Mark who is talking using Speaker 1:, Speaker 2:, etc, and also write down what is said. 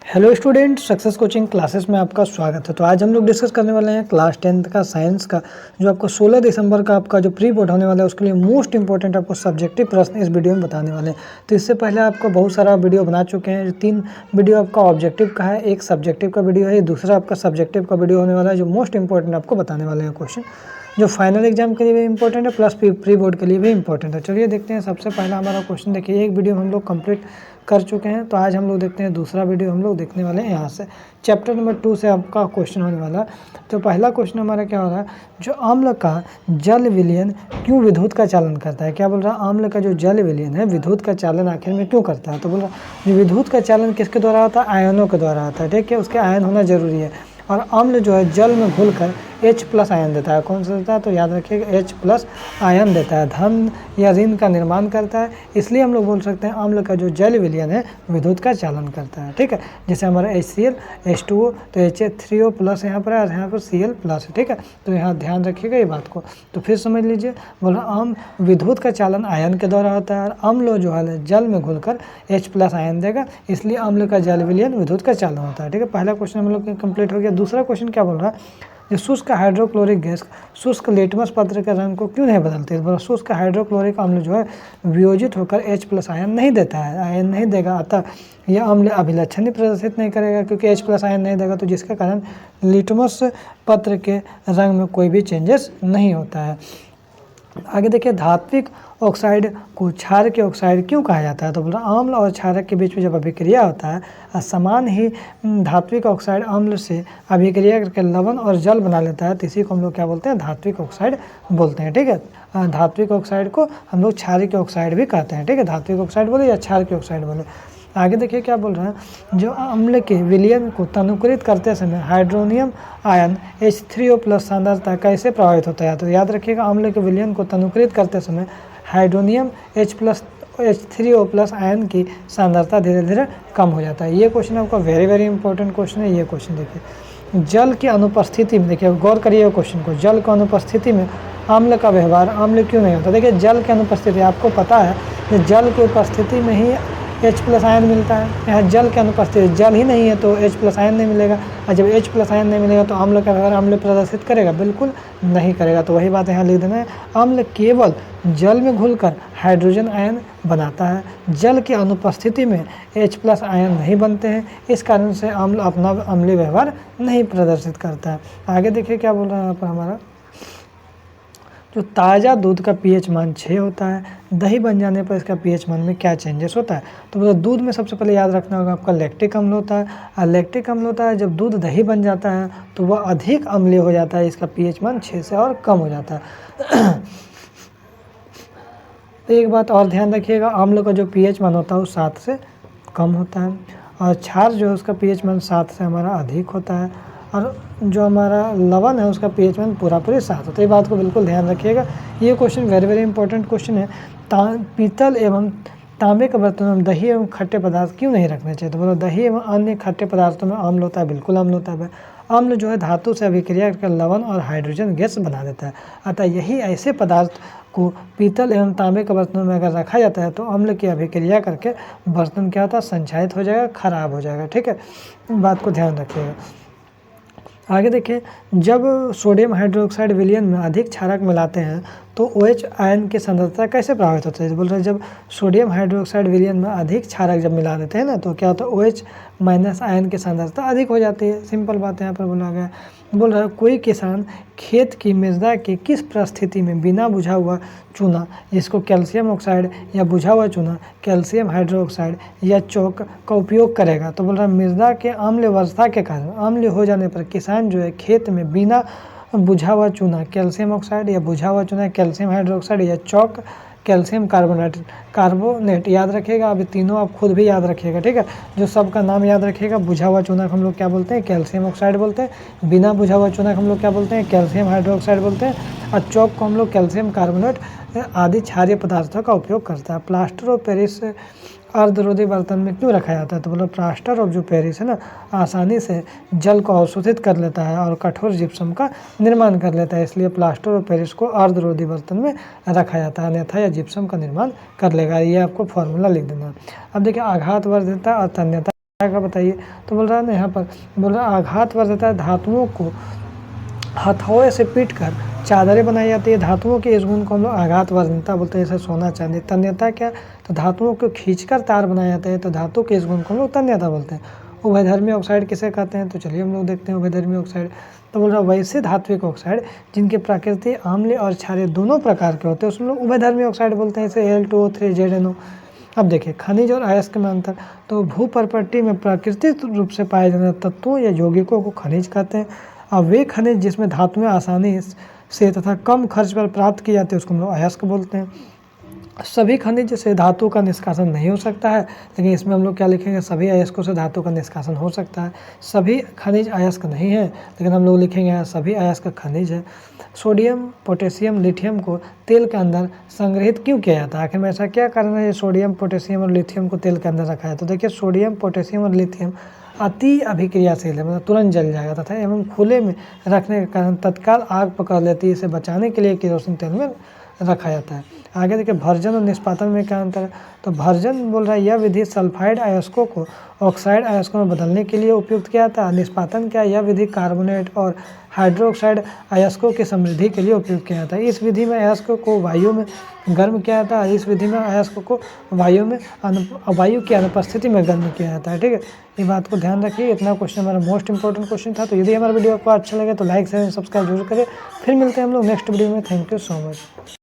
Speaker 1: Hello student, success coaching classes में आपका स्वागत है। तो आज हम लोग डिस्कस करने वाले हैं क्लास 10th का साइंस का जो आपको 16 दिसंबर का आपका जो प्री बोर्ड होने वाला है उसके लिए मोस्ट इंपॉर्टेंट आपको सब्जेक्टिव प्रश्न इस वीडियो में बताने वाले हैं। तो इससे पहले आपको बहुत सारा वीडियो बना चुके हैं। 3 वीडियो आपका ऑब्जेक्टिव का है, एक सब्जेक्टिव का वीडियो है, दूसरा आपका सब्जेक्टिव का वीडियो होने वाला है जो मोस्ट इंपॉर्टेंट आपको बताने वाले हैं क्वेश्चन जो फाइनल एग्जाम के लिए भी इंपॉर्टेंट है प्लस प्री बोर्ड के लिए भी इंपॉर्टेंट है। चलिए देखते हैं। सबसे पहला हमारा क्वेश्चन देखिए, एक वीडियो हम लोग कंप्लीट कर चुके हैं, तो आज हम लोग देखते हैं दूसरा वीडियो हम लोग देखने वाले हैं। यहाँ से चैप्टर नंबर 2 से आपका क्वेश्चन होने वाला है। तो पहला क्वेश्चन हमारा क्या हो रहा है, जो अम्ल का जल विलयन क्यों विद्युत का चालन करता है। क्या बोल रहा है, अम्ल का जो जल विलयन है विद्युत का चालन आखिर में क्यों करता है। तो बोल रहा है विद्युत का चालन किसके द्वारा होता है, आयनों के द्वारा होता है। ठीक है, उसके आयन होना जरूरी है। और अम्ल जो है जल में घुलकर H+ आयन देता है। कौन सा देता है, तो याद रखिएगा H+ आयन देता है, धन या ऋण का निर्माण करता है। इसलिए हम लोग बोल सकते हैं अम्ल का जो जल विलयन है विद्युत का चालन करता है। ठीक है, जैसे हमारा HCl H2O, तो HA3O+ यहाँ पर है और यहाँ पर Cl+ है। ठीक है, तो यहाँ ध्यान रखिएगा ये बात को। तो फिर समझ लीजिए, बोला अम्ल विद्युत का चालन आयन के द्वारा होता है और अम्ल जो है जल में घुलकर H+ आयन देगा, इसलिए अम्ल का जल विलयन विद्युत का चालन होता है। ठीक है, पहला क्वेश्चन हम लोग कंप्लीट हो गया। दूसरा क्वेश्चन क्या बोल रहा है, जो शुष्क हाइड्रोक्लोरिक गैस शुष्क लिटमस पत्र के रंग को क्यों नहीं बदलती है। शुष्क हाइड्रोक्लोरिक अम्ल जो है वियोजित होकर H+ आयन नहीं देता है, आयन नहीं देगा, अतः यह अम्ल अभिलक्षण ही प्रदर्शित नहीं करेगा क्योंकि H+ आयन नहीं देगा, तो जिसके कारण लिटमस पत्र के रंग में कोई भी चेंजेस नहीं होता है। आगे देखिए, धात्विक ऑक्साइड को क्षारकीय ऑक्साइड क्यों कहा जाता है। तो बोल रहा अम्ल और क्षारक के बीच में जब अभिक्रिया होता है समान ही धात्विक ऑक्साइड अम्ल से अभिक्रिया करके लवण और जल बना लेता है, तो इसी को हम लोग क्या बोलते हैं, धात्विक ऑक्साइड बोलते हैं। ठीक है, धात्विक ऑक्साइड को हम लोग क्षारकीय ऑक्साइड भी कहते हैं। ठीक है, धात्विक ऑक्साइड बोले या क्षारकीय ऑक्साइड बोले। आगे देखिए क्या बोल रहा है, जो अम्ल के विलयन को तनुकृत करते समय हाइड्रोनियम आयन H3O+ सांद्रता कैसे प्रभावित होता है। तो याद रखिएगा, अम्ल के विलयन को तनुकृत करते समय हाइड्रोनियम H3O+ आयन की सांद्रता धीरे धीरे कम हो जाता है। ये क्वेश्चन आपका वेरी इंपॉर्टेंट क्वेश्चन है। ये क्वेश्चन देखिए, जल की अनुपस्थिति में, देखिए गौर करिए क्वेश्चन को, जल की अनुपस्थिति में अम्ल का व्यवहार अम्ल क्यों नहीं होता। देखिए जल की अनुपस्थिति, आपको पता है कि जल की उपस्थिति में ही H+ आयन मिलता है। यहाँ जल की अनुपस्थिति, जल ही नहीं है तो H+ आयन नहीं मिलेगा, और जब H+ आयन नहीं मिलेगा तो अम्ल का व्यवहार अम्ल प्रदर्शित करेगा, बिल्कुल नहीं करेगा। तो वही बात यहाँ लिख देना है, अम्ल केवल जल में घुलकर हाइड्रोजन आयन बनाता है, जल की अनुपस्थिति में H+ आयन नहीं बनते हैं, इस कारण से अम्ल अपना अम्लीय व्यवहार नहीं प्रदर्शित करता है। आगे देखिए क्या बोल रहा है यहाँ पर हमारा, जो ताज़ा दूध का pH मान 6 होता है, दही बन जाने पर इसका pH मान में क्या चेंजेस होता है। तो मतलब दूध में सबसे पहले याद रखना होगा आपका लैक्टिक अम्ल होता है, और लैक्टिक अम्ल होता है जब दूध दही बन जाता है तो वह अधिक अम्लीय हो जाता है, इसका pH मान 6 से और कम हो जाता है। तो एक बात और ध्यान रखिएगा, अम्ल का जो pH मान होता है वो 7 से कम होता है, और क्षार जो है उसका pH मान 7 से हमारा अधिक होता है, और जो हमारा लवण है उसका pH मान पूरी 7 होता है। ये बात को बिल्कुल ध्यान रखिएगा। ये क्वेश्चन वेरी इंपॉर्टेंट क्वेश्चन है। पीतल एवं तांबे के बर्तनों में दही एवं खट्टे पदार्थ क्यों नहीं रखने चाहिए। तो बोलो दही एवं अन्य खट्टे पदार्थों में अम्ल होता है, बिल्कुल अम्ल होता है। अम्ल जो है धातु से अभिक्रिया करके लवण और हाइड्रोजन गैस बना देता है, अतः यही ऐसे पदार्थ को पीतल एवं तांबे के बर्तनों में अगर रखा जाता है तो अम्ल की अभिक्रिया करके बर्तन क्या होता है, संक्षारित हो जाएगा, खराब हो जाएगा। ठीक है, बात को ध्यान रखिएगा। आगे देखिए, जब सोडियम हाइड्रोक्साइड विलयन में अधिक क्षारक मिलाते हैं तो OH आयन की सांद्रता कैसे प्रभावित होती है। बोल रहे हैं जब सोडियम हाइड्रोक्साइड विलयन में अधिक क्षारक जब मिला देते हैं ना तो क्या होता है, OH- आयन की सांद्रता अधिक हो जाती है। सिंपल बात यहाँ पर बोला गया। बोल रहा है कोई किसान खेत की मृदा की किस परिस्थिति में बिना बुझा हुआ चूना, जिसको कैल्शियम ऑक्साइड या बुझा हुआ चूना कैल्शियम हाइड्रोक्साइड या चौक का उपयोग करेगा। तो बोल रहा है मृदा के अम्लवस्था के कारण, अम्ल हो जाने पर किसान जो है खेत में बिना बुझा हुआ चूना कैल्शियम ऑक्साइड या बुझा हुआ चूना कैल्शियम हाइड्रोक्साइड या चौक कैल्शियम कार्बोनेट याद रखिएगा। अभी तीनों आप खुद भी याद रखिएगा। ठीक है, जो सबका नाम याद रखिएगा। बुझा हुआ चूना को हम लोग क्या बोलते हैं, कैल्शियम ऑक्साइड बोलते हैं। बिना बुझा हुआ चूना को हम लोग क्या बोलते हैं, कैल्शियम हाइड्रोक्साइड बोलते हैं। और चौक को हम लोग कैल्शियम कार्बोनेट आदि क्षारीय पदार्थों का उपयोग करता है। प्लास्टर ऑफ पेरिस अर्धरोधी बर्तन में क्यों रखा जाता है। तो मतलब प्लास्टर ऑफ जो पेरिस है ना, आसानी से जल को अवशोषित कर लेता है और कठोर जिप्सम का निर्माण कर लेता है, इसलिए प्लास्टर ऑफ पेरिस को अर्धरोधी बर्तन में रखा जाता है, अन्यथा यह जिप्सम का निर्माण कर लेगा। ये आपको फॉर्मूला लिख देना। अब देखिए, आघात वर्धितता और तन्यता का बताइए। तो बोल रहा है ना यहाँ पर, बोल रहा है आघात वर्धता धातुओं को हथौड़े से पीट कर चादरें बनाई जाती है। धातुओं के इस गुण को हम लोग आघात वर्धनता बोलते हैं, जैसे सोना चांदी। तन्यता क्या, तो धातुओं को खींचकर तार बनाया जाता है, तो धातु के इस गुण को हम लोग तन्यता बोलते हैं। उभयधर्मी ऑक्साइड किसे कहते हैं, तो चलिए हम लोग देखते हैं उभयधर्मी ऑक्साइड। तो बोल रहा है वैसे धात्विक ऑक्साइड जिनके प्रकृति अम्लीय और क्षारीय दोनों प्रकार के होते हैं उसमें लोग उभयधर्मी ऑक्साइड बोलते हैं, जैसे Al2O3 ZnO। अब देखिए खनिज और अयस्क में अंतर। तो भूपर्पट्टी में प्राकृतिक रूप से पाए जाने वाले तत्वों या यौगिकों को खनिज कहते हैं। अब वे खनिज जिसमें धातुएं आसानी से तथा कम खर्च पर प्राप्त की जाती है उसको हम लोग अयस्क बोलते हैं। सभी खनिज से धातु का निष्कासन नहीं हो सकता है, लेकिन इसमें हम लोग क्या लिखेंगे, सभी अयस्कों से धातु का निष्कासन हो सकता है। सभी खनिज अयस्क नहीं है, लेकिन हम लोग लिखेंगे सभी अयस्क खनिज है। सोडियम, पोटेशियम, लिथियम को तेल के अंदर संग्रहित क्यों किया जाता है, आखिर में ऐसा क्या कारण है ये सोडियम, पोटेशियम और लिथियम को तेल के अंदर रखा है। तो देखिए सोडियम, पोटेशियम और लिथियम अति अभिक्रियाशील है, मतलब तुरंत जल जाएगा तथा एवं खुले में रखने के कारण तत्काल आग पकड़ लेती है। इसे बचाने के लिए केरोसिन तेल में रखा जाता है। आगे देखिए भर्जन और निष्पादन में क्या अंतर है। तो भर्जन बोल रहा है यह विधि सल्फाइड अयस्कों को ऑक्साइड अयस्कों में बदलने के लिए उपयुक्त किया जाता है। निष्पादन क्या, यह विधि कार्बोनेट और हाइड्रोक्साइड अयस्कों की समृद्धि के लिए उपयोग किया जाता है। इस विधि में अयस्कों को वायु में गर्म किया जाता है, इस विधि में अयस्कों को वायु की अनुपस्थिति में गर्म किया जाता है। ठीक है, ये बात को ध्यान रखिए। इतना क्वेश्चन हमारा मोस्ट इंपॉर्टेंट क्वेश्चन था। तो यदि हमारा वीडियो आपको अच्छा लगे तो लाइक शेयर सब्सक्राइब जरूर करें। फिर मिलते हैं हम लोग नेक्स्ट वीडियो में। Thank you so much.